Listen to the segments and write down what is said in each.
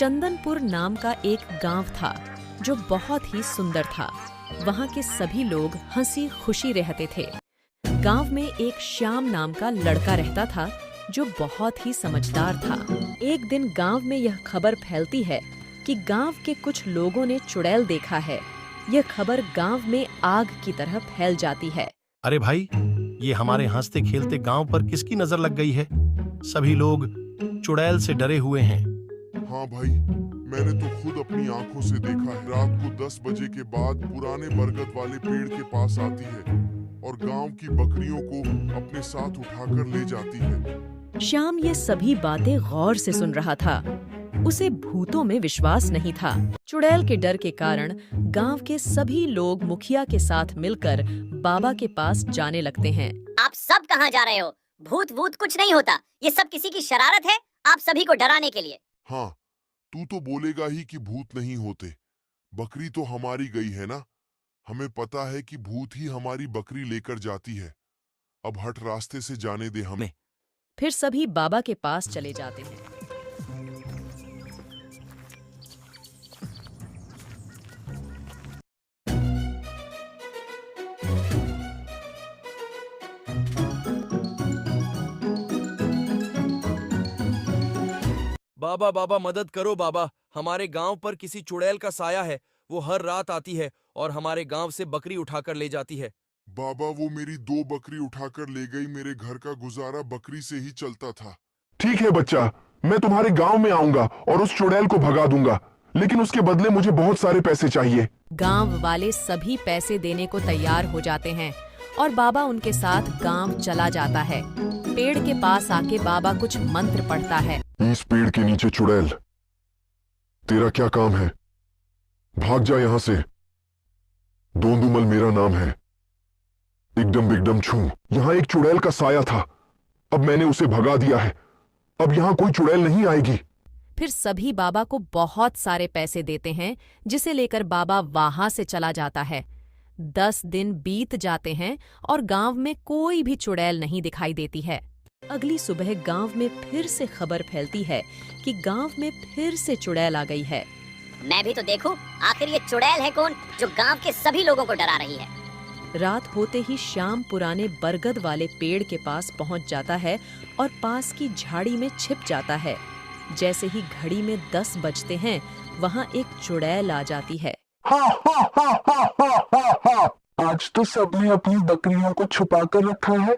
चंदनपुर नाम का एक गांव था जो बहुत ही सुंदर था। वहां के सभी लोग हंसी खुशी रहते थे। गांव में एक श्याम नाम का लड़का रहता था जो बहुत ही समझदार था। एक दिन गांव में यह खबर फैलती है कि गांव के कुछ लोगों ने चुड़ैल देखा है। यह खबर गांव में आग की तरह फैल जाती है। अरे भाई, ये हमारे हंसते खेलते गांव पर किसकी नजर लग गई है? सभी लोग चुड़ैल से डरे हुए हैं। हाँ भाई, मैंने तो खुद अपनी आंखों से देखा है। रात को 10 बजे के बाद पुराने बरगद वाले पेड़ के पास आती है और गांव की बकरियों को अपने साथ उठाकर ले जाती है। श्याम ये सभी बातें गौर से सुन रहा था। उसे भूतों में विश्वास नहीं था। चुड़ैल के डर के कारण गांव के सभी लोग मुखिया के साथ मिलकर बाबा के पास जाने लगते हैं। आप सब कहाँ जा रहे हो? भूत वूत कुछ नहीं होता, ये सब किसी की शरारत है आप सभी को डराने के लिए। हाँ, तू तो बोलेगा ही कि भूत नहीं होते। बकरी तो हमारी गई है ना। हमें पता है कि भूत ही हमारी बकरी लेकर जाती है। अब हट रास्ते से जाने दे हमें। फिर सभी बाबा के पास चले जाते हैं। बाबा बाबा मदद करो बाबा, हमारे गांव पर किसी चुड़ैल का साया है। वो हर रात आती है और हमारे गांव से बकरी उठाकर ले जाती है। बाबा, वो मेरी 2 बकरी उठाकर ले गई। मेरे घर का गुजारा बकरी से ही चलता था। ठीक है बच्चा, मैं तुम्हारे गांव में आऊंगा और उस चुड़ैल को भगा दूंगा, लेकिन उसके बदले मुझे बहुत सारे पैसे चाहिए। गांव वाले सभी पैसे देने को तैयार हो जाते हैं और बाबा उनके साथ गांव चला जाता है। पेड़ के पास आके बाबा कुछ मंत्र पढ़ता है। इस पेड़ के नीचे चुड़ैल, तेरा क्या काम है? भाग जा यहाँ से। दोंदुमल मेरा नाम है। एकदम बिगडम छू। यहाँ एक चुड़ैल का साया था, अब मैंने उसे भगा दिया है। अब यहाँ कोई चुड़ैल नहीं आएगी। फिर सभी बाबा को बहुत सारे पैसे देते हैं, जिसे लेकर बाबा वहां से चला जाता है। 10 दिन बीत जाते हैं और गांव में कोई भी चुड़ैल नहीं दिखाई देती है। अगली सुबह गांव में फिर से खबर फैलती है कि गांव में फिर से चुड़ैल आ गई है। मैं भी तो देखूं, आखिर ये चुड़ैल है कौन जो गांव के सभी लोगों को डरा रही है। रात होते ही श्याम पुराने बरगद वाले पेड़ के पास पहुंच जाता है और पास की झाड़ी में छिप जाता है। जैसे ही घड़ी में 10 बजते हैं, वहां एक चुड़ैल आ जाती है। आज तो सबने अपनी बकरियों को छुपा कर रखा है,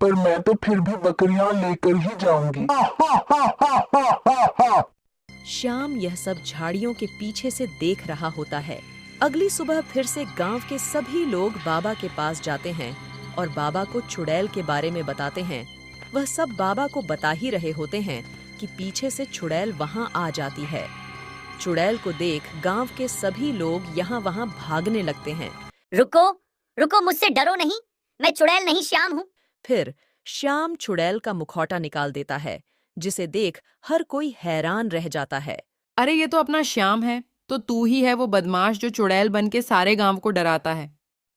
पर मैं तो फिर भी बकरियां लेकर ही जाऊंगी। श्याम यह सब झाड़ियों के पीछे से देख रहा होता है। अगली सुबह फिर से गांव के सभी लोग बाबा के पास जाते हैं और बाबा को चुड़ैल के बारे में बताते हैं। वह सब बाबा को बता ही रहे होते हैं कि पीछे से चुड़ैल वहां आ जाती है। चुड़ैल को देख गांव के सभी लोग यहाँ वहां भागने लगते हैं। रुको रुको, मुझसे डरो नहीं, मैं चुड़ैल नहीं श्याम हूँ। फिर श्याम चुड़ैल का मुखौटा निकाल देता है, जिसे देख हर कोई हैरान रह जाता है। अरे ये तो अपना श्याम है, तो तू ही है वो बदमाश जो चुड़ैल बन के सारे गांव को डराता है।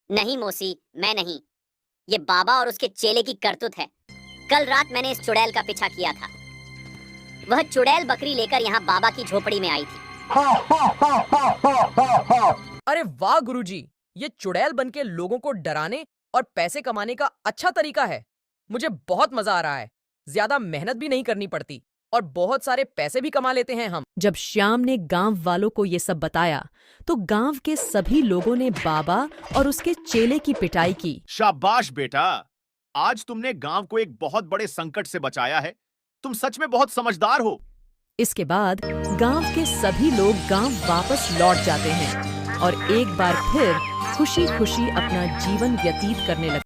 नहीं मौसी, मैं नहीं, ये बाबा और उसके चेले की करतूत है। कल रात मैंने इस चुड़ैल का पीछा किया था। वह चुड़ैल बकरी लेकर यहाँ बाबा की झोपड़ी में आई थी। अरे वाह गुरुजी, ये चुड़ैल बन के लोगों को डराने और पैसे कमाने का अच्छा तरीका है। मुझे बहुत मजा आ रहा है। ज्यादा मेहनत भी नहीं करनी पड़ती और बहुत सारे पैसे भी कमा लेते हैं हम। जब श्याम ने गांव वालों को ये सब बताया, तो गांव के सभी लोगों ने बाबा और उसके चेले की पिटाई की। शाबाश बेटा, आज तुमने गांव को एक बहुत बड़े संकट से बचाया है। तुम सच में बहुत समझदार हो। इसके बाद गांव के सभी लोग गांव वापस लौट जाते हैं और एक बार फिर खुशी खुशी अपना जीवन व्यतीत करने लगते हैं।